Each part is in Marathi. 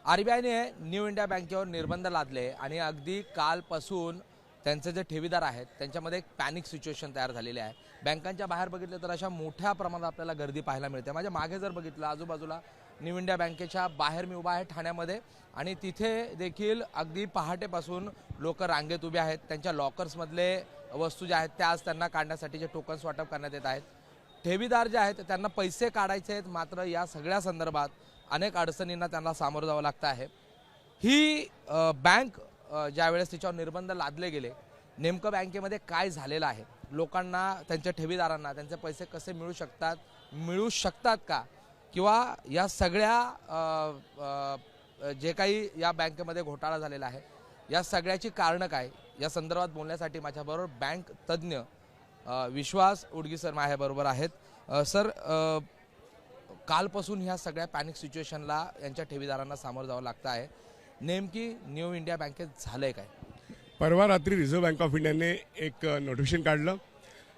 आरबीआयने न्यू इंडिया बँकेवर निर्बंध लादले आणि अगदी कालपासून त्यांचे जे ठेवीदार आहेत त्यांच्यामध्ये एक पॅनिक सिच्युएशन तयार झालेली आहे। बँकांच्या बाहेर बघितलं तर अशा मोठ्या प्रमाणात आपल्याला गर्दी पाहायला मिळते। माझ्या मागे जर बघितलं आजूबाजूला न्यू इंडिया बँकेच्या बाहेर मी उभा आहे ठाण्यामध्ये, आणि तिथे देखील अगदी पहाटेपासून लोक रांगेत उभे आहेत। त्यांच्या लॉकर्समधले वस्तू ज्या आहेत त्या आज त्यांना काढण्यासाठी जे टोकन्स वाटप करण्यात येत आहेत। ठेवीदार जे आहेत त्यांना पैसे काढायचे आहेत, मात्र या सगळ्या संदर्भात अनेक अडचणींना त्यांना सामोरं जावं लागतं आहे। ही बँक ज्यावेळेस तिच्यावर निर्बंध लादले गेले, नेमकं बँकेमध्ये काय झालेलं आहे, लोकांना त्यांच्या ठेवीदारांना त्यांचे पैसे कसे मिळू शकतात का, किंवा या सगळ्या जे काही या बँकेमध्ये घोटाळा झालेला आहे या सगळ्याची कारणं काय, या संदर्भात बोलण्यासाठी माझ्याबरोबर बँक तज्ज्ञ विश्वास उडगी सर माझ्याबरोबर आहेत। सर, कालपासून ह्या सगळ्या पॅनिक सिच्युएशनला यांच्या ठेवीदारांना सामोरं जावं लागतं आहे, नेमकी न्यू इंडिया बँकेत झालंय काय? परवा रात्री रिझर्व्ह बँक ऑफ इंडियाने एक नोटिफिकेशन काढलं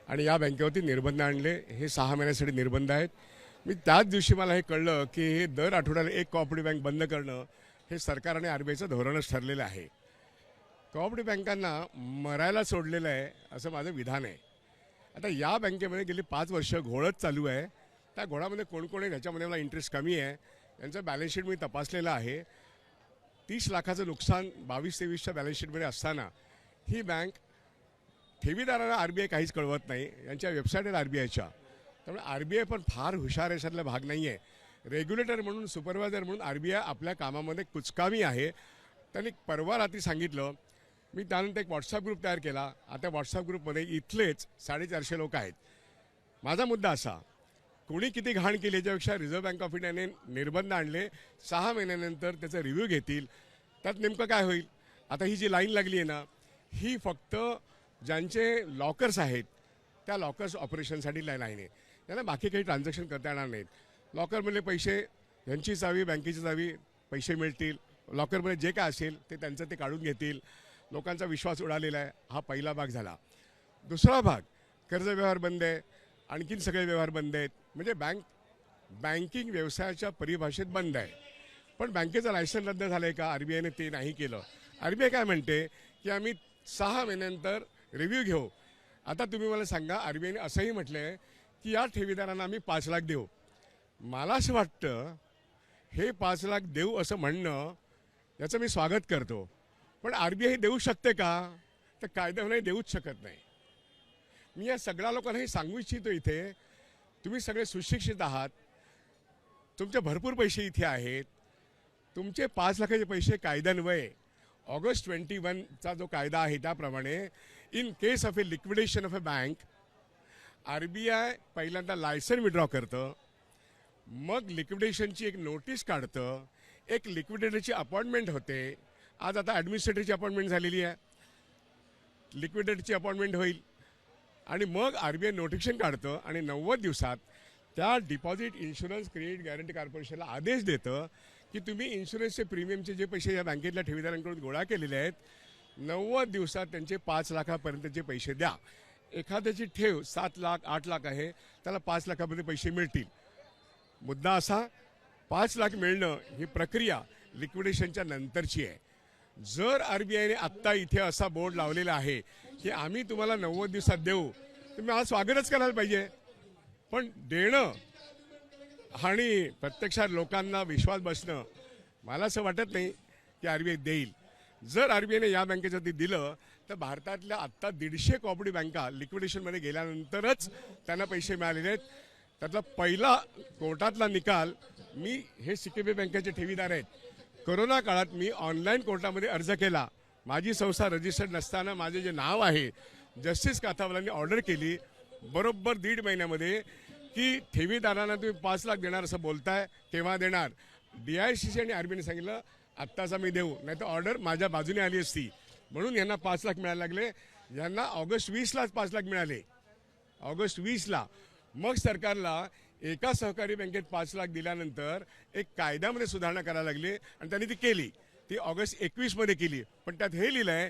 आणि या बँकेवरती निर्बंध आणले। हे 6 महिन्यासाठी निर्बंध आहेत। मी त्याच दिवशी मला हे कळलं की हे दर आठवड्याला एक कोऑपरेटिव्ह बँक बंद करणं हे सरकार आणि आरबीआयचं धोरणच ठरलेलं आहे। कोऑपरेटिव्ह बँकांना मरायला सोडलेलं आहे असं माझं विधान आहे। आता या बँकेमध्ये गेली 5 वर्ष घोळच चालू आहे। त्या घोळामध्ये कोण कोण आहे त्याच्यामध्ये मला इंटरेस्ट कमी आहे। यांचं बॅलन्स शीट मी तपासलेलं आहे। 30 लाखाचं नुकसान 22-23च्या बॅलन्स शीटमध्ये असताना ही बँक ठेवीदारांना आरबीआय काहीच कळवत नाही। यांच्या वेबसाईट आहेत आरबीआयच्या, त्यामुळे आरबीआय पण फार हुशार याच्यातला भाग नाही आहे। रेग्युलेटर म्हणून, सुपरवायझर म्हणून आरबीआय आपल्या कामामध्ये कुचकामी आहे। त्यांनी परवा रात्री सांगितलं। मी त्यानंतर एक व्हॉट्सअप ग्रुप तयार केला। आता व्हॉट्सअप ग्रुपमध्ये इथलेच 450 लोक आहेत। माझा मुद्दा असा, कोणी किती घाण केली याच्यापेक्षा रिझर्व्ह बँक ऑफ इंडियाने निर्बंध आणले, 6 महिन्यानंतर त्याचा रिव्ह्यू घेतील। त्यात नेमकं काय होईल? आता ही जी लाईन लागली आहे ना, ही फक्त ज्यांचे लॉकर्स आहेत त्या लॉकर्स ऑपरेशनसाठी लाईन आहे। त्यांना बाकी काही ट्रान्झॅक्शन करता येणार नाहीत। लॉकरमधले पैसे, यांची चावी, बँकेची चावी, पैसे मिळतील। लॉकरमध्ये जे काय असेल ते त्यांचं ते काढून घेतील। लोकांचा विश्वास उडालेला आहे। हा पहिला भाग झाला। दुसरा भाग, कर्ज व्यवहार बंद आहे, आणखीन सगळे व्यवहार बंद आहेत। म्हणजे बँकिंग व्यवसायाच्या परिभाषेत बंद आहे। पण बँकेचं लायसन रद्द झालं आहे का? आरबीआयने ते नाही केलं। आरबीआय काय म्हणते की आम्ही 6 महिन्यानंतर रिव्ह्यू घेऊ। आता तुम्ही मला सांगा, आरबीआयने असंही म्हटलं आहे की या ठेवीदारांना आम्ही 5 लाख देऊ। मला असं वाटतं हे 5 लाख देऊ असं म्हणणं याचं मी स्वागत करतो, पण आरबीआय देऊ शकते का? तर कायद्याने देऊच शकत नाही। मी या सगळ्या लोकांना हे सांगू इच्छितो, इथे तुम्ही सगळे सुशिक्षित आहात, तुमचे भरपूर पैसे इथे आहेत। तुमचे 5 लाखाचे पैसे कायद्यान्वये ऑगस्ट 21चा जो कायदा आहे त्याप्रमाणे in case of A liquidation of a bank, RBI पहिल्यांदा लायसन विड्रॉ करतं, मग लिक्विडेशनची एक नोटीस काढतं, एक लिक्विडेटरची अपॉइंटमेंट होते। आज आता ॲडमिनिस्ट्रेटरची अपॉइंटमेंट झालेली आहे, लिक्विडेटरची अपॉइंटमेंट होईल आणि मग आरबीआय नोटिफिकेशन काढतं आणि 90 दिवसात त्या डिपॉझिट इन्शुरन्स क्रेडिट गॅरंटी कॉर्पोरेशनला आदेश देतं की तुम्ही इन्शुरन्सचे प्रीमियमचे जे पैसे या बँकेतल्या ठेवीदारांकडून गोळा केलेले आहेत 90 दिवसात त्यांचे 5 लाखापर्यंतचे पैसे द्या। एखाद्याची ठेव 7 लाख 8 लाख आहे, त्याला 5 लाखापर्यंत पैसे मिळतील। मुद्दा असा, 5 लाख मिळणं ही प्रक्रिया लिक्विडेशनच्या नंतरची आहे। जर आरबीआयने आत्ता इथे असा बोर्ड लावलेला आहे की आम्ही तुम्हाला 90 दिवसात देऊ, तर मला स्वागतच करायला पाहिजे। पण देणं आणि प्रत्यक्षात लोकांना विश्वास बसणं, मला असं वाटत नाही की आरबीआय देईल। जर आरबीआयने या बँकेसाठी दिलं तर भारतातल्या आत्ता 150 कोऑपरेटिव्ह बँका लिक्विडेशनमध्ये गेल्यानंतरच त्यांना पैसे मिळालेले आहेत। त्यातला पहिला कोर्टातला निकाल, मी हे सिकेबी बँकेचे ठेवीदार आहेत, कोरोना काळात मी ऑनलाईन कोर्टामध्ये अर्ज केला। माझी संस्था रजिस्टर्ड नसताना माझे जे नाव आहे, जस्टिस काथावलांनी ऑर्डर केली बरोबर 1.5 महिन्यामध्ये की ठेवीदारांना तुम्ही 5 लाख देणार असं बोलताय, केव्हा देणार? DICC आणि आरबीआयने सांगितलं आत्ताच आम्ही देऊ, नाही तर ऑर्डर माझ्या बाजूने आली असती। म्हणून यांना 5 लाख मिळायला लागले। यांना ऑगस्ट 20लाच 5 लाख मिळाले, ऑगस्ट 20ला। मग सरकारला एका सहकारी बँकेत 5 लाख दिल्यानंतर एक कायद्यामध्ये सुधारणा करायला लागली आणि त्यांनी ती केली। ती ऑगस्ट 21मध्ये केली, पण त्यात हे लिहिलं आहे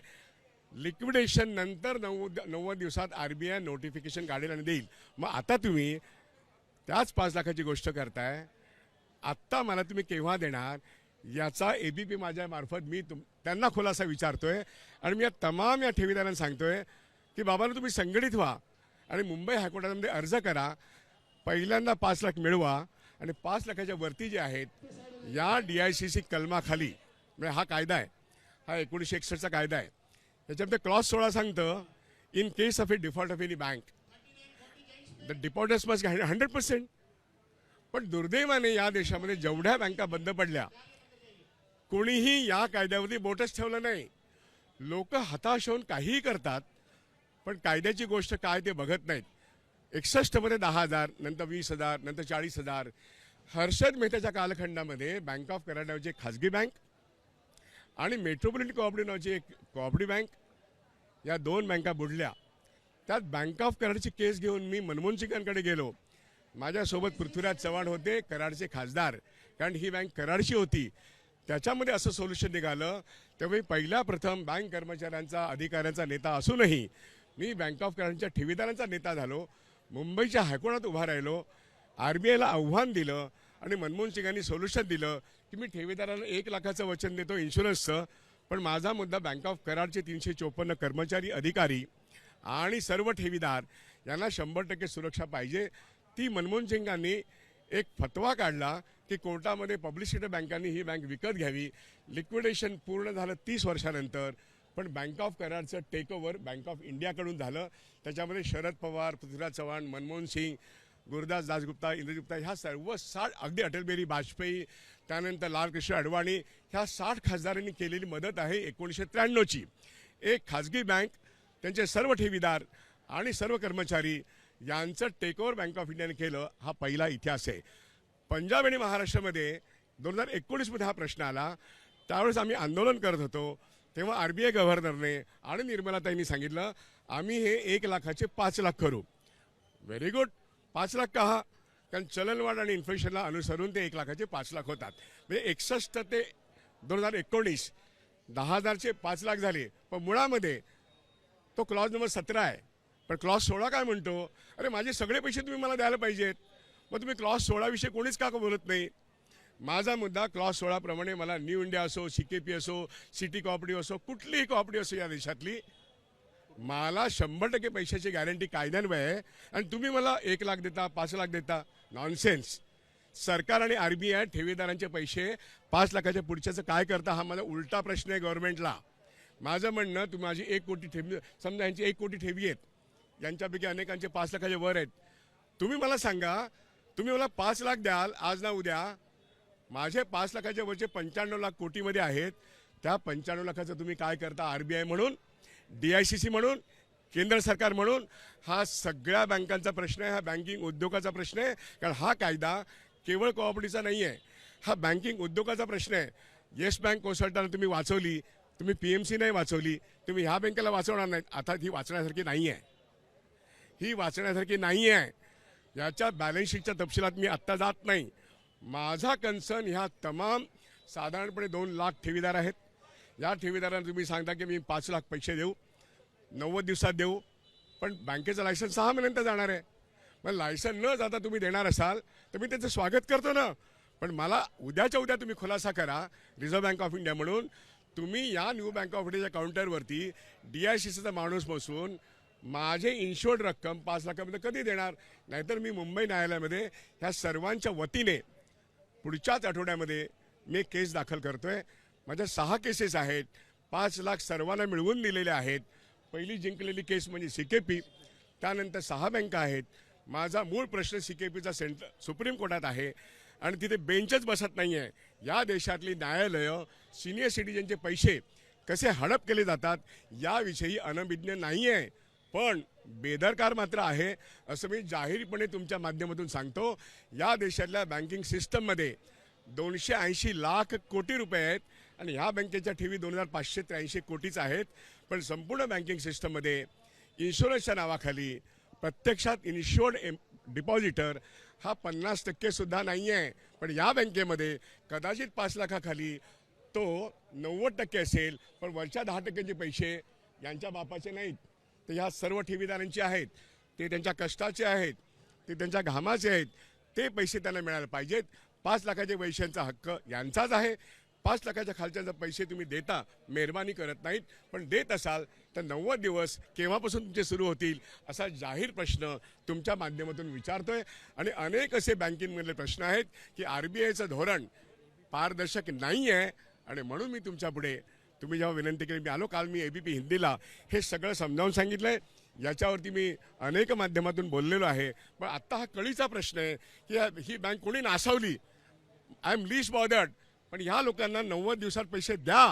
लिक्विडेशन नंतर 90 दिवसात आरबीआय नोटिफिकेशन काढेल आणि देईल। मग आता तुम्ही त्याच 5 लाखाची गोष्ट करताय, आत्ता मला तुम्ही केव्हा देणार? याचा ABP माझ्या मार्फत मी त्यांना खुलासा विचारतोय आणि मी या तमाम या ठेवीदारांना सांगतोय की बाबांनो तुम्ही संघटित व्हा आणि मुंबई हायकोर्टामध्ये अर्ज करा, पहिल्यांदा 5 लाख मिळवा आणि 5 लाखाच्या वरती जे आहेत या DICC कलमाखाली, म्हणजे हा कायदा आहे, हा 1961चा कायदा आहे, त्याच्यामध्ये क्लॉज 16 सांगतं in case of A default of any bank the depositors must 100%. पण दुर्दैवाने या देशामध्ये जेवढ्या बँका बंद पडल्या कोणीही या कायद्यावरती बोटच ठेवलं नाही. लोक हताश होऊन काहीही करतात पण कायद्याची गोष्ट काय ते बघत नाहीत. 61मध्ये 10,000, नंतर 20,000, नंतर 40,000. हर्षद मेहताच्या कालखंडामध्ये बँक ऑफ बरोडा नावाची एक खाजगी बँक आणि मेट्रोपॉलिटन कोऑपरेटिव्ह नावाची एक कोऑपरेटिव्ह बँक, या 2 बँका बुडल्या. त्यात बँक ऑफ कराडची केस घेऊन मी मनमोहन सिंगांकडे गेलो. माझ्यासोबत पृथ्वीराज चव्हाण होते, कराडचे खासदार, कारण ही बँक कराडची होती. त्याच्यामध्ये असं सोल्युशन निघालं. त्यावेळी पहिल्या प्रथम बँक कर्मचाऱ्यांचा अधिकाऱ्यांचा नेता असूनही मी बँक ऑफ कराडच्या ठेवीदारांचा नेता झालो. मुंबईच्या हायकोर्टात उभा राहिलो, RBIला आव्हान दिलं आणि मनमोहन सिंगांनी सोल्युशन दिलं की मी ठेवीदारांना 1 लाखाचं वचन देतो इन्शुरन्सचं, पण माझा मुद्दा बँक ऑफ कराडचे 354 कर्मचारी, अधिकारी आणि सर्व ठेवीदार यांना 100% सुरक्षा पाहिजे. ती मनमोहन सिंगांनी एक फतवा काढला की कोर्टामध्ये पब्लिसिटी बँकांनी ही बँक विकत घ्यावी. लिक्विडेशन पूर्ण झालं 30 वर्षानंतर, पण बँक ऑफ कराडचं टेक ओव्हर बँक ऑफ इंडियाकडून झालं. त्याच्यामध्ये शरद पवार, पृथ्वीराज चव्हाण, मनमोहन सिंग, गुरुदास दासगुप्ता, इंद्रजित ह्या सर्व 60, अगदी अटल बिहारी वाजपेयी, त्यानंतर लालकृष्ण अडवाणी, ह्या 60 खासदारांनी केलेली मदत आहे 1993ची. एक खाजगी बँक, त्यांचे सर्व ठेवीदार आणि सर्व कर्मचारी यांचं टेकओव्हर बँक ऑफ इंडियाने केलं, हा पहिला इतिहास आहे. पंजाब आणि महाराष्ट्रामध्ये 2019मध्ये हा प्रश्न आला. त्यावेळेस आम्ही आंदोलन करत होतो. तेव्हा RBI गव्हर्नरने आणि निर्मलाताईंनी सांगितलं आम्ही हे 1 लाखाचे 5 लाख करू. Very good. 5 लाख का? कारण चलनवाढ आणि इन्फ्लेशनला अनुसरून ते 1 लाखाचे 5 लाख होतात. म्हणजे 61 ते 2019 10,000चे 5 लाख झाले. पण मुळामध्ये तो क्लॉज नंबर 17 आहे. पण क्लॉज 16 काय म्हणतो, अरे माझे सगळे पैसे तुम्ही मला द्यायला पाहिजेत. मग तुम्ही क्लॉज 16 विषयी कोणीच का बोलत नाही. माझा मुद्दा क्लॉज 16 प्रमाणे मला न्यू इंडिया असो, CKP असो, सिटी कोऑपरेटिव्ह असो, कुठलीही कोऑपरेटिव्ह असो या देशातली, मला 100% पैशाची गॅरंटी कायद्यान्वये आहे. आणि तुम्ही मला 1 लाख देता, 5 लाख देता, नॉनसेन्स. सरकार आणि RBI ठेवीदारांचे पैसे 5 लाखाच्या पुढच्याचं काय करता, हा माझा उलटा प्रश्न आहे गव्हर्नमेंटला. माझं म्हणणं, तुम्ही माझी 1 कोटी ठेवी, समजा यांची 1 कोटी ठेवी आहेत, यांच्यापैकी अनेकांचे 5 लाखाचे वर आहेत. तुम्ही मला सांगा, तुम्ही मला 5 लाख द्याल आज ना उद्या, माझे 5 लाखाच्या वरचे 95 लाख कोटीमध्ये आहेत. त्या 95 लाखाचं तुम्ही काय करता, RBI म्हणून, DICC म्हणून, केंद्र सरकार म्हणून. हा सगळ्या बँकांचा प्रश्न आहे, हा बँकिंग उद्योगाचा प्रश्न आहे. कारण हा कायदा केवळ कोऑपरेटिव्हचा नाही आहे, हा बँकिंग उद्योगाचा प्रश्न आहे. येस बँक कोसळताना तुम्ही वाचवली, तुम्ही PMC नाही वाचवली, तुम्ही ह्या बँकेला वाचवणार नाहीत. आता ही वाचण्यासारखी नाही आहे, ही वाचण्यासारखी नाही आहे. याच्या बॅलन्स शीटच्या तपशिलात मी आत्ता जात नाही. माझा कन्सर्न ह्या तमाम साधारणपणे 2 लाख ठेवीदार आहेत. या ठेवीदारांना तुम्ही सांगता की मी 5 लाख पैसे देऊ, 90 दिवसात देऊ, पण बँकेचं लायसन्स 6 महिन्यानंतर जाणार आहे. मग लायसन न जाता तुम्ही देणार असाल तर मी त्याचं स्वागत करतो ना. पण मला उद्याच्या उद्या तुम्ही खुलासा करा रिझर्व्ह बँक ऑफ इंडिया म्हणून, तुम्ही या न्यू बँक ऑफ इंडियाच्या काउंटरवरती DICCचा माणूस बसवून माझे इन्शुअर्ड रक्कम 5 लाखामध्ये कधी देणार. नाहीतर मी मुंबई न्यायालयामध्ये ह्या सर्वांच्या वतीने पुढच्याच आठवड्यामध्ये मी एक केस दाखल करतोय. माझ्या 6 केसेस आहेत, 5 लाख सर्वांना मिळवून दिलेले आहेत. पहिली जिंकलेली केस म्हणजे CKP, त्यानंतर 6 बँका आहेत. माझा मूळ प्रश्न CKPचा सुप्रीम कोर्टात आहे आणि तिथे बेंचच बसत नाही आहे. या देशातली न्यायालयं सिनियर सिटीजनचे पैसे कसे हडप केले जातात याविषयी अनभिज्ञ नाही आहे, पण बेदरकार मात्र आहे, असं मी जाहीरपणे तुमच्या माध्यमातून सांगतो. या देशातल्या बँकिंग सिस्टममध्ये 280 लाख कोटी रुपये आहेत आणि ह्या बँकेच्या ठेवी 2583 कोटीच आहेत. पण संपूर्ण बँकिंग सिस्टममध्ये इन्शुरन्सच्या नावाखाली प्रत्यक्षात इन्शुअर्ड डिपॉझिटर हा 50% सुद्धा नाही आहे. पण या बँकेमध्ये कदाचित 5 लाखाखाली तो 90% असेल, पण वरच्या 10%चे पैसे यांच्या बापाचे नाहीत, ते ह्या सर्व ठेवीदारांचे आहेत. ते त्यांच्या कष्टाचे आहेत, ते त्यांच्या घामाचे आहेत. ते पैसे त्यांना मिळायला पाहिजेत. 5 लाखाच्या पैशांचा हक्क यांचाच आहे. 5 लाखाच्या खालच्या जर पैसे तुम्ही देता, मेहरबानी करत नाहीत, पण देत असाल तर 90 दिवस केव्हापासून तुमचे सुरू होतील असा जाहीर प्रश्न तुमच्या माध्यमातून विचारतोय. आणि अनेक असे बँकिंगमधले प्रश्न आहेत की RBIचं धोरण पारदर्शक नाही आहे. आणि म्हणून मी तुमच्यापुढे, तुम्ही जेव्हा विनंती केली, मी आलो काल, मी ABP हिंदीला हे सगळं समजावून सांगितलं आहे. याच्यावरती मी अनेक माध्यमातून बोललेलो आहे. पण आत्ता हा कळीचा प्रश्न आहे की ही बँक कोणी नासावली. I am least bothered. पण ह्या लोकांना 90 दिवसात पैसे द्या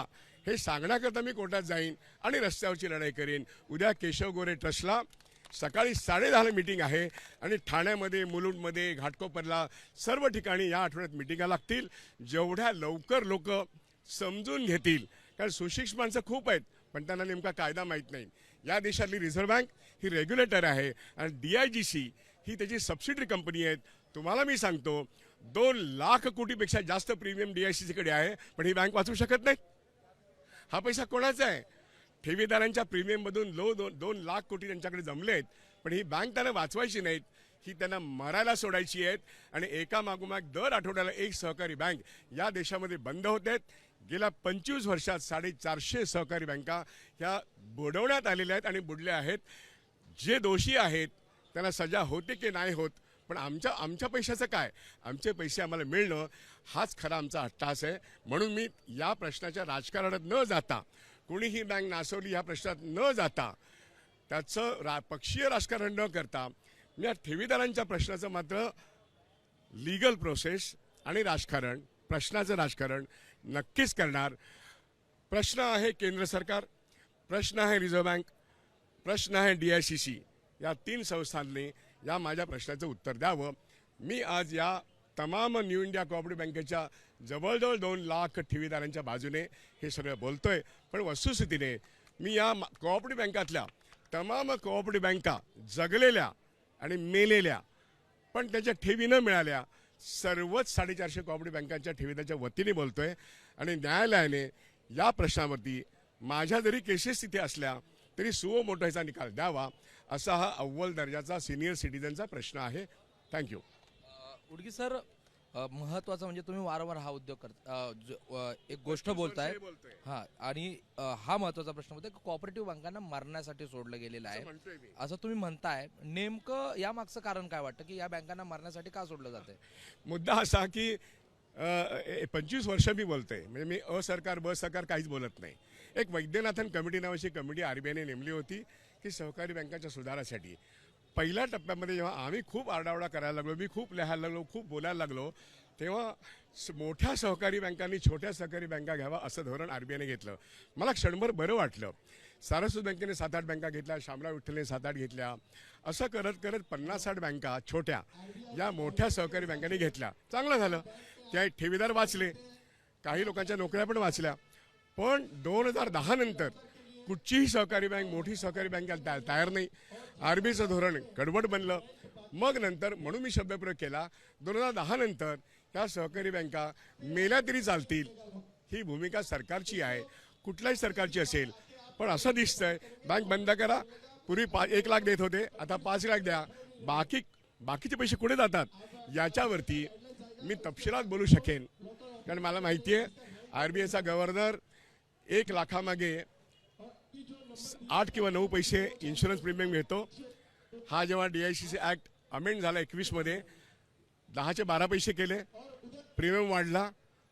हे सांगण्याकरता मी कोर्टात जाईन आणि रस्त्यावरची लढाई करेन. उद्या केशव गोरे ट्रस्टला सकाळी 10:30 मीटिंग आहे आणि ठाण्यामध्ये, मुलुंडमध्ये, घाटकोपरला सर्व ठिकाणी या आठवड्यात मिटिंगा लागतील. जेवढ्या लवकर लोक समजून घेतील, कारण सुशिक्षित माणसं खूप आहेत पण त्यांना नेमका कायदा माहीत नाही. या देशातली रिझर्व्ह बँक ही रेग्युलेटर आहे आणि DIGC ही त्याची सबसिडरी कंपनी आहे. तुम्हाला मी सांगतो 2 लाख कोटीपेक्षा जास्त प्रीमियम DIGCकडे आहे, पण ही बँक वाचू शकत नाही. हा पैसा कोणाचा आहे? ठेवीदारांच्या प्रीमियममधून 2 लाख कोटी त्यांच्याकडे जमले आहेत, पण ही बँक त्यांना वाचवायची नाहीत, ही त्यांना मरायला सोडायची आहेत. आणि एका मागोमाग दर आठवड्याला एक सहकारी बँक या देशामध्ये बंद होत आहेत. गेल्या 25 वर्षात 450 सहकारी बँका ह्या बुडवण्यात आलेल्या आहेत आणि बुडल्या आहेत. जे दोषी आहेत त्यांना सजा होते की नाही होत, पण आमच्या पैशाचं काय? आमचे पैसे आम्हाला मिळणं हाच खरा आमचा अट्टास आहे. म्हणून मी या प्रश्नाच्या राजकारणात न जाता, कोणीही बँक नासवली या प्रश्नात न जाता, त्याचं पक्षीय राजकारण न करता, मी या ठेवीदारांच्या प्रश्नाचं मात्र लीगल प्रोसेस आणि राजकारण, प्रश्नाचं राजकारण नक्कीच करणार. प्रश्न आहे केंद्र सरकार, प्रश्न आहे रिझर्व्ह बँक, प्रश्न आहे DICC. या 3 संस्थांनी या माझ्या प्रश्नाचं उत्तर द्यावं. मी आज या तमाम न्यू इंडिया कोऑपरेटिव्ह बँकेच्या जवळजवळ 2 लाख ठेवीदारांच्या बाजूने हे सगळं बोलतोय. पण वस्तुस्थितीने मी या कोऑपरेटिव्ह बँकातल्या तमाम कोऑपरेटिव्ह बँका जगलेल्या आणि मेलेल्या, पण त्याच्या ठेवी न मिळाल्या सर्वच 450 कोऑपरेटिव्ह बँकांच्या ठेवीदाराच्या वतीने बोलतोय. आणि न्यायालयाने या प्रश्नावरती माझ्या जरी केसेस तिथे असल्या तरी सुओ मोटो ह्याचा निकाल द्यावा, असा हा अव्वल दर्जाचा सिनियर सिटीजनचा प्रश्न आहे. थँक्यू. उडगी सर, महत्त्वाचं म्हणजे तुम्ही वारंवार हा उद्योग करता, एक गोष्ट बोलताय. हां, आणि हा महत्त्वाचा प्रश्न होता की कोऑपरेटिव्ह बँकांना मरण्यासाठी सोडलं गेलेलं आहे असं तुम्ही म्हणताय. नेमकं या मागचं कारण काय वाटतं की या बँकांना मरण्यासाठी का सोडलं जातंय? मुद्दा असा की 25 वर्ष मी बोलतोय, म्हणजे मी सरकार ब सरकार काहीच बोलत नाही. एक वैद्यनाथन कमिटी नावाची कमिटी RBIने नेमली होती की सहकारी बँकांच्या सुधारासाठी. पहिल्या टप्प्यामध्ये जेव्हा आम्ही खूप आरडाओरडा करायला लागलो, मी खूप लिहायला लागलो, खूप बोलायला लागलो, तेव्हा मोठ्या सहकारी बँकांनी छोट्या सहकारी बँका घ्यावा असं धोरण RBIने घेतलं. मला क्षणभर बरं वाटलं. सारस्वत बँकेने 7-8 बँका घेतल्या, शामराव विठ्ठलने 7-8 घेतल्या. असं करत करत 50-60 बँका छोट्या या मोठ्या सहकारी बँकांनी घेतल्या. चांगलं झालं. त्या ठेवीदार वाचले, काही लोकांच्या नोकऱ्या पण वाचल्या. पण 2010 नंतर कुठचीही सहकारी बँक, मोठी सहकारी बँक तयार नाही. RBIचं धोरण गडबड बनलं. मग नंतर म्हणून मी शब्दप्रयोग केला, 2010 नंतर त्या सहकारी बँका मेल्या तरी चालतील ही भूमिका सरकारची आहे, कुठल्याही सरकारची असेल. पण असं दिसतंय बँक बंद करा, पूर्वी 1 लाख देत होते, आता 5 लाख द्या, बाकीचे पैसे कुठे जातात याच्यावरती मी तपशिलात बोलू शकेन. कारण मला माहिती आहे RBIचा गव्हर्नर 1 लाखामागे 8 किंवा 9 पैसे इन्शुरन्स प्रीमियम घेतो. हा जेव्हा DICC ॲक्ट अमेंड झाला 21 मध्ये 10चे 12 पैसे केले, प्रीमियम वाढला,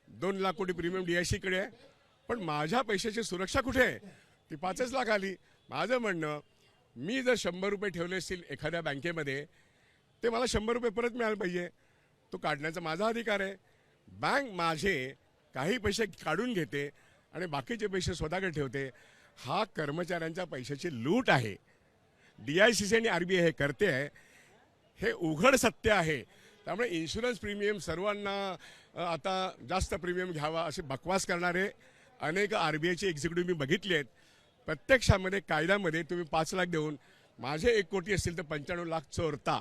2 लाख कोटी प्रीमियम DICकडे आहे. पण माझ्या पैशाची सुरक्षा कुठे आहे? ती 5च लाख आली. माझं म्हणणं, मी जर 100 रुपये ठेवले असतील एखाद्या बँकेमध्ये, ते मला 100 रुपये परत मिळाले पाहिजे. तो काढण्याचा माझा अधिकार आहे. बँक माझे काही पैसे काढून घेते आणि बाकीचे पैसे स्वतःकडे ठेवते. हा कर्मचाऱ्यांच्या पैशाची लूट आहे. DICC आणि RBI हे करते आहे, हे उघड सत्य आहे. त्यामुळे इन्शुरन्स प्रीमियम सर्वांना आता जास्त प्रीमियम घ्यावा असे बकवास करणारे अनेक RBIचे एक्झिक्युटिव्ह मी बघितले आहेत. प्रत्यक्षामध्ये कायद्यामध्ये तुम्ही 5 लाख देऊन माझे 1 कोटी असतील तर 95 लाख चोरता,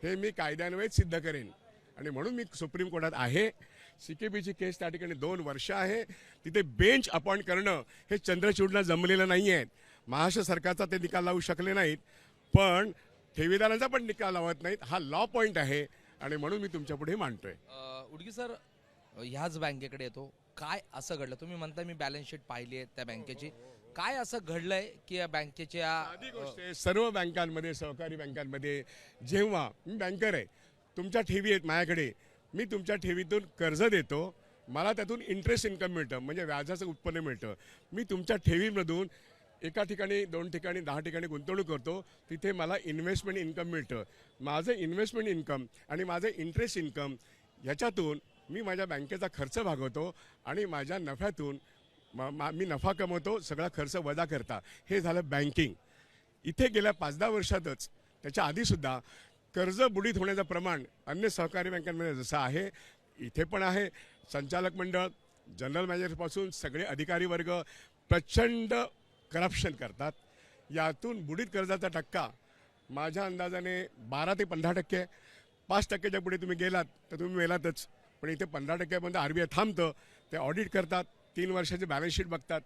हे मी कायद्यान्वयेच सिद्ध करेन. आणि म्हणून मी सुप्रीम कोर्टात आहे. CKBची केस त्या ठिकाणी 2 वर्ष आहे. तिथे बेंच अपॉइंट करणं हे चंद्रचूडला जमलेलं नाही आहे. महाराष्ट्र सरकारचा ते निकाल लावू शकले नाहीत, पण ठेवीदारांचा पण निकाल लावत नाहीत. हा लॉ पॉईंट आहे आणि म्हणून मी तुमच्या पुढे मांडतोय. उडगी सर, ह्याच बँकेकडे येतो. काय असं घडलं? तुम्ही म्हणताय मी बॅलन्स शीट पाहिली आहे त्या बँकेची, काय असं घडलंय की या बँकेच्या साधी गोष्ट आहे, सर्व बँकांमध्ये, सहकारी बँकांमध्ये जेव्हा मी बँकर आहे, तुमच्या ठेवी आहेत माझ्याकडे, मी तुमच्या ठेवीतून कर्ज देतो, मला त्यातून इंटरेस्ट इन्कम मिळतं, म्हणजे व्याजाचं उत्पन्न मिळतं. मी तुमच्या ठेवीमधून एका ठिकाणी, 2 ठिकाणी, 10 ठिकाणी गुंतवणूक करतो, तिथे मला इन्व्हेस्टमेंट इन्कम मिळतं. माझं इन्व्हेस्टमेंट इन्कम आणि माझं इंटरेस्ट इन्कम याच्यातून मी माझ्या बँकेचा खर्च भागवतो आणि माझ्या नफ्यातून मी नफा कमवतो, सगळा खर्च वजा करता. हे झालं बँकिंग. इथे गेल्या 5-10 वर्षातच, त्याच्या आधीसुद्धा कर्ज बुडीत होण्याचं प्रमाण अन्य सहकारी बँकांमध्ये जसं आहे, इथे पण आहे. संचालक मंडळ, जनरल मॅनेजरपासून सगळे अधिकारी वर्ग प्रचंड करप्शन करतात. यातून बुडीत कर्जाचा टक्का माझ्या अंदाजाने 12 ते 15%. 5%च्या पुढे तुम्ही गेलात तर तुम्ही मेलातच. पण इथे 15%मध्ये RBI थांबतं, ते ऑडिट करतात, 3 वर्षाचे बॅलन्स शीट बघतात.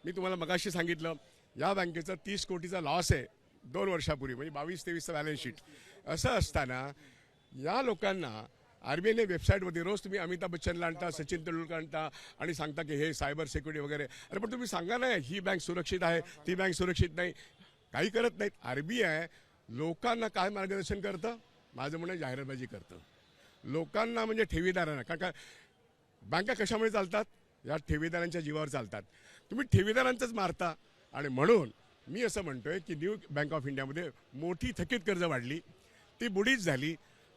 मी तुम्हाला मगाशी सांगितलं, या बँकेचा 30 कोटीचा लॉस आहे 2 वर्षापूर्वी, म्हणजे 22-23चं बॅलन्स शीट. असं असताना या लोकांना RBIने वेबसाईटमध्ये रोज तुम्ही अमिताभ बच्चनला आणता, सचिन तेंडुलकर आणता आणि सांगता की हे सायबर सिक्युरिटी वगैरे. अरे पण तुम्ही सांगा ना, ही बँक सुरक्षित आहे, ती बँक सुरक्षित नाही, काही करत नाहीत. RBI लोकांना काय मार्गदर्शन करतं? माझं म्हणणं जाहिरातबाजी करतं लोकांना, म्हणजे ठेवीदारांना. कारण का बँका कशामुळे चालतात? या ठेवीदारांच्या जीवावर चालतात. तुम्ही ठेवीदारांचंच मारता. आणि म्हणून मी असं म्हणतोय की न्यू बँक ऑफ इंडियामध्ये मोठी थकीत कर्ज वाढली, ती बुडीत झाली.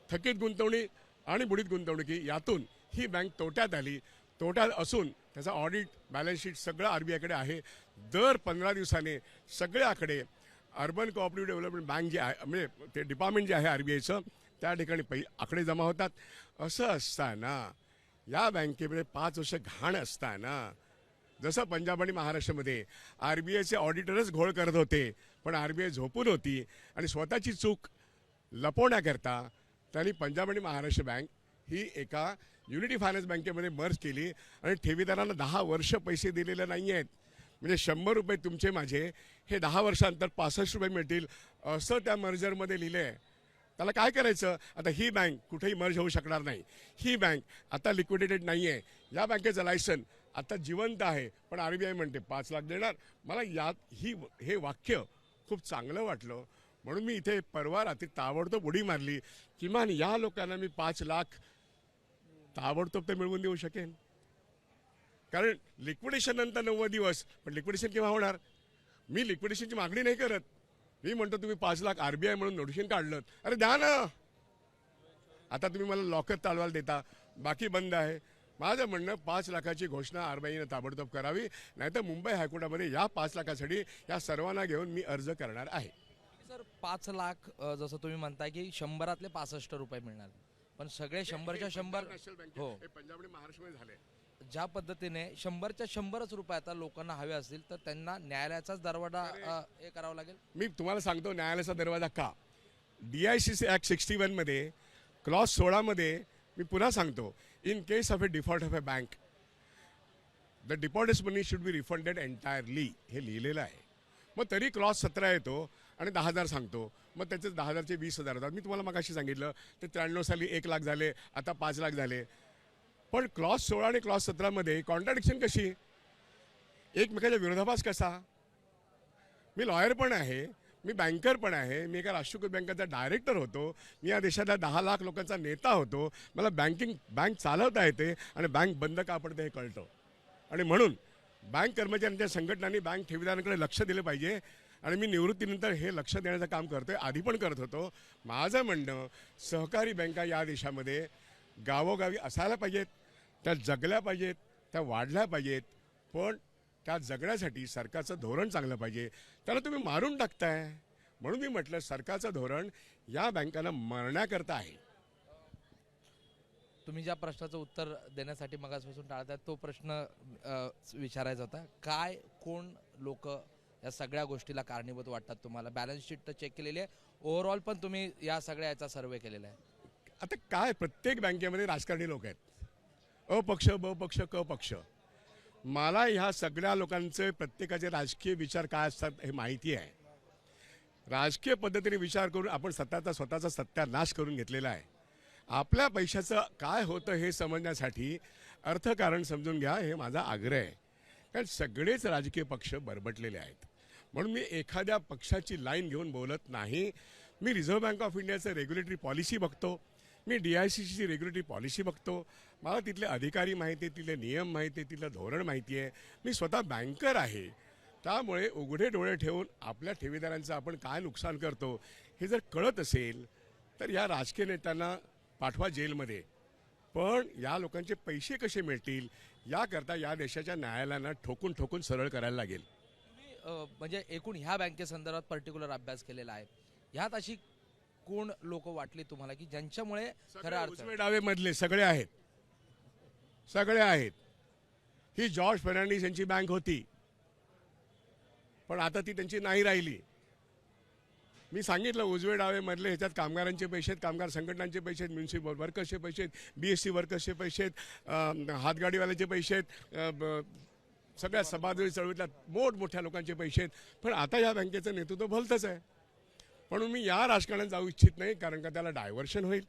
थकीत गुंतवणूक आणि बुडीत गुंतवणुकी यातून ही बँक तोट्यात आली. तोट्यात असून त्याचा ऑडिट, बॅलन्स शीट सगळं RBIकडे आहे. दर 15 दिवसाने सगळ्याकडे अर्बन कोऑपरेटिव्ह डेव्हलपमेंट बँक जे आहे, म्हणजे ते डिपार्टमेंट जे आहे RBIचं, त्या ठिकाणी आकडे जमा होतात. असं असताना या बँकेमध्ये 5 वर्ष घाण असताना, जसं पंजाब आणि महाराष्ट्रामध्ये RBIचे ऑडिटरच घोळ करत होते, पण RBI झोपून होती आणि स्वतःची चूक लपवण्याकरता त्यांनी पंजाब आणि महाराष्ट्र बँक ही एका युनिटी फायनान्स बँकेमध्ये मर्ज केली आणि ठेवीदारांना 10 वर्ष पैसे दिलेले नाही आहेत. म्हणजे 100 रुपये तुमचे माझे हे 10 वर्षांतर 65 रुपये मिळतील असं त्या मर्जरमध्ये लिहिलं आहे. त्याला काय करायचं? आता ही बँक कुठेही मर्ज होऊ शकणार नाही. ही बँक आता लिक्विडेटेड नाही आहे. या बँकेचं लायसन आता जिवंत आहे, पण RBI म्हणते 5 लाख देणार. मला हे वाक्य खूप चांगलं वाटलं, म्हणून मी इथे परवा रात्री ताबडतोब उडी मारली. किमान या लोकांना मी 5 लाख ताबडतोब ते मिळवून देऊ शकेन. कारण लिक्विडेशन नंतर 90 दिवस, पण लिक्विडेशन केव्हा होणार? मी लिक्विडेशनची मागणी नाही करत. मी म्हणतो तुम्ही 5 लाख RBI म्हणून नोटिफिकेशन काढलं, अरे द्या ना. आता तुम्ही मला लॉकर चालवायला देता, बाकी बंद आहे. माझं म्हणणं 5 लाखाची घोषणा RBIने ताबडतोब करावी, नाहीतर मुंबई हायकोर्टामध्ये या 5 लाखासाठी या सर्वांना घेऊन मी अर्ज करणार आहे. सर 5 लाख जसं तुम्ही म्हणताय की 100रातले 65 रुपये मिळणार, पण सगळे 100च्या 100 हो, पंजाब आणि महाराष्ट्रामध्ये झाले. ज्या पद्धतीने 100च्या 100च रुपये आता लोकांना हवे असतील तर त्यांना न्यायालयाचाच दरवाजा हे करावा लागेल. मी तुम्हाला सांगतो न्यायालयाचा दरवाजा का. DICC ॲक्ट 61 मध्ये क्लॉज 16 मध्ये मी पुन्हा सांगतो, in case of A default of A bank the deposits money should be refunded entirely, हे लिहिलेलं आहे. मग तरी क्लॉज 17 येतो आणि 10,000 सांगतो, मग त्याचे 10,000चे 20,000 होतात. मी तुम्हाला मगाशी सांगितलं ते 93 साली 1 लाख झाले, आता 5 लाख झाले. पण क्लॉज 16 आणि क्लॉज 17 मध्ये कॉन्ट्राडिक्शन कशी, एकमेकाच्या विरोधाभास कसा? मी लॉयर पण आहे, मी बँकर पण आहे, मी एका राष्ट्रीयकृत बँकेचा डायरेक्टर होतो, मी या देशातल्या 10 लाख लोकांचा नेता होतो. मला बँक चालवता येते आणि बँक बंद का पडते हे कळतं. आणि म्हणून बँक कर्मचाऱ्यांच्या संघटनांनी बँक ठेवीदारांकडे लक्ष दिलं पाहिजे. आणि मी निवृत्तीनंतर हे लक्ष देण्याचं काम करतोय, आधी पण करत होतो. माझं म्हणणं, सहकारी बँका या देशामध्ये गावोगावी असायला पाहिजेत, त्या जगल्या पाहिजेत, त्या वाढल्या पाहिजेत. पण त्या जगण्यासाठी सरकारचं धोरण चांगलं पाहिजे. त्याला तुम्ही मारून टाकताय. म्हणून मी म्हटलं सरकारचं धोरण या बँकांना मरण्याकरता आहे. तुम्ही ज्या प्रश्नाचं उत्तर देण्यासाठी मगासपासून टाळताय तो प्रश्न विचारायचा होता. काय कोण लोक या सगळ्या गोष्टीला कारणीभूत वाटतात तुम्हाला? बॅलन्स शीट तर चेक केलेली आहे, ओव्हरऑल पण तुम्ही या सगळ्या याचा सर्वे केलेला आहे. आता काय, प्रत्येक बँकेमध्ये राजकारणी लोक आहेत, अपक्ष, ब पक्ष, क पक्ष. मला ह्या सगळ्या लोकांचे प्रत्येकाचे राजकीय विचार काय असतात हे माहिती आहे. राजकीय पद्धतीने विचार करून आपण स्वतःचा सत्यानाश करून घेतलेला आहे. आपल्या पैशाचं काय होतं हे समजण्यासाठी अर्थकारण समजून घ्या, हे माझा आग्रह आहे. कारण सगळेच राजकीय पक्ष बरबटलेले आहेत. म्हणून मी एखाद्या पक्षाची लाईन घेऊन बोलत नाही. मी रिझर्व्ह बँक ऑफ इंडियाचं रेग्युलेटरी पॉलिसी बघतो, मी DICCची रेग्युलेटरी पॉलिसी बघतो. मला तिथले अधिकारी माहिती आहे, तिथले नियम माहिती आहे, तिथलं धोरण माहिती आहे. मी स्वतः बँकर आहे. त्यामुळे उघडे डोळे ठेवून आपल्या ठेवीदारांचं आपण काय नुकसान करतो हे जर कळत असेल तर या राजकीय नेत्यांना पाठवा जेलमध्ये. पण या लोकांचे पैसे कसे मिळतील याकरता या देशाच्या न्यायालयांना ठोकून ठोकून सरळ करायला लागेल. म्हणजे एकूण ह्या बँकेसंदर्भात पर्टिक्युलर अभ्यास केलेला आहे. ह्यात अशी कोण लोक वाटली तुम्हाला की ज्यांच्यामुळे खऱ्या अर्थ उजवे डावे मधले सगळे आहेत, सगळे आहेत. ही जॉर्ज फर्नांडिस यांची बँक होती, पण आता ती त्यांची नाही राहिली. मी सांगितलं उजवे डावे मधले ह्याच्यात कामगारांचे पैसे आहेत, कामगार संघटनांचे पैसे आहेत, म्युन्सिपल वर्कर्सचे पैसे आहेत, BSc वर्कर्सचे पैसे आहेत, हातगाडीवाल्याचे पैसे आहेत, सगळ्या सभाद्रोही चळवळीतल्या मोठमोठ्या लोकांचे पैसे आहेत. पण आता या बँकेचं नेतृत्व भलतंच आहे. म्हणून मी या राजकारणात जाऊ इच्छित नाही, कारण का त्याला डायव्हर्शन होईल.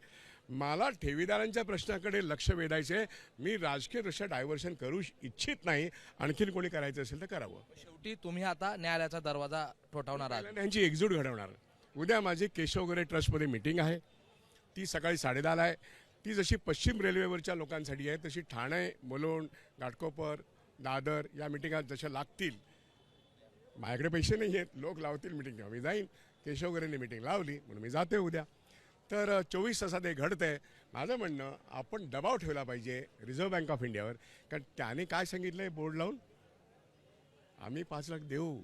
मला ठेवीदारांच्या प्रश्नाकडे लक्ष वेधायचे आहे. मी राजकीयदृष्ट्या डायव्हर्शन करू इच्छित नाही. आणखीन कोणी करायचं असेल तर करावं. शेवटी तुम्ही आता न्यायालयाचा दरवाजा ठोठावणार आहात. त्यांची एकजूट घडवणार. उद्या माझी केशव गोरे ट्रस्टमध्ये मीटिंग आहे, ती सकाळी 10:30ला आहे. ती जशी पश्चिम रेल्वेवरच्या लोकांसाठी आहे तशी ठाणे, मुलुंड, घाटकोपर, दादर या मिटिंगा जशा लागतील. माझ्याकडे पैसे नाही आहेत, लोक लावतील मिटिंग तेव्हा मी जाईन. केशव गोरेंनी मिटिंग लावली म्हणून मी जाते उद्या. तर 24 तासात हे घडतं आहे. माझं म्हणणं, आपण दबाव ठेवला पाहिजे रिझर्व्ह बँक ऑफ इंडियावर. कारण त्याने काय सांगितलं आहे बोर्ड लावून, आम्ही 5 लाख देऊ.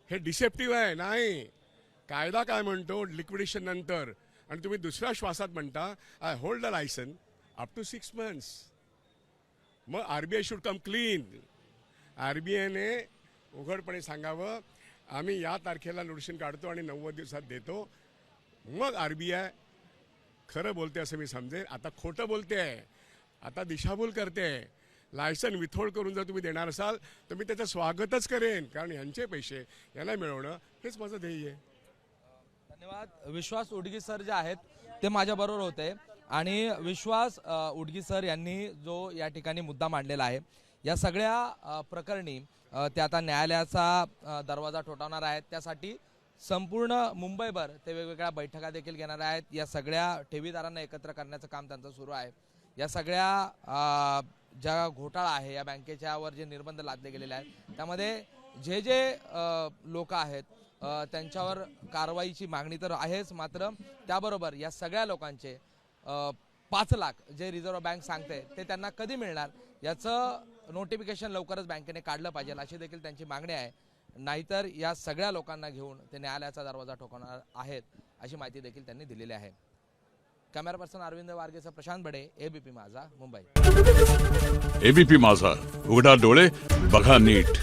हे डिसेप्टिव्ह आहे. नाही, कायदा काय म्हणतो लिक्विडेशन नंतर, आणि तुम्ही दुसऱ्या श्वासात म्हणता I hold a licence up to 6 months. मग RBI शुड कम क्लीन. RBIने उघडपणे सांगावं आम्ही या तारखेला नोटिशन काढतो आणि 90 दिवसात देतो. मग RBI खरं बोलते असं मी समजेल. आता खोटं बोलते आहे, आता दिशाभूल करते आहे. लायसन विथहोल्ड करून जर तुम्ही देणार असाल तर मी त्याचं स्वागतच करेन, कारण यांचे पैसे यांना मिळवणं हेच माझं ध्येय आहे. धन्यवाद. विश्वास उडगी सर जे आहेत ते माझ्याबरोबर होते, आणि विश्वास उडगी सर यांनी जो या ठिकाणी मुद्दा मांडलेला आहे, या सगळ्या प्रकरणी ते आता न्यायालयाचा दरवाजा ठोठावणार आहेत. त्यासाठी संपूर्ण मुंबईभर ते वेगवेगळ्या बैठका देखील घेणार आहेत. या सगळ्या ठेवीदारांना एकत्र करण्याचं काम त्यांचं सुरू आहे. या सगळ्या ज्या घोटाळा आहे या बँकेच्यावर जे निर्बंध लादले गेलेले आहेत त्यामध्ये जे जे लोक आहेत त्यांच्यावर कारवाईची मागणी तर आहेच, मात्र त्याबरोबर या सगळ्या लोकांचे 5 लाख जे रिझर्व्ह बँक सांगते ते त्यांना कधी मिळणार याचं नोटिफिकेशन लवकरच बँकेने काढलं पाहिजे अशी देखील त्यांची मागणी आहे. नाहीतर या सगळ्या लोकांना घेऊन ते न्यायालयाचा दरवाजा ठोकवणार आहेत अशी माहिती देखील त्यांनी दिलेली आहे. कॅमेरा पर्सन अरविंद वारगेसह प्रशांत बडे, ABP माझा, मुंबई. ABP माझा, उघडा डोळे बघा नीट.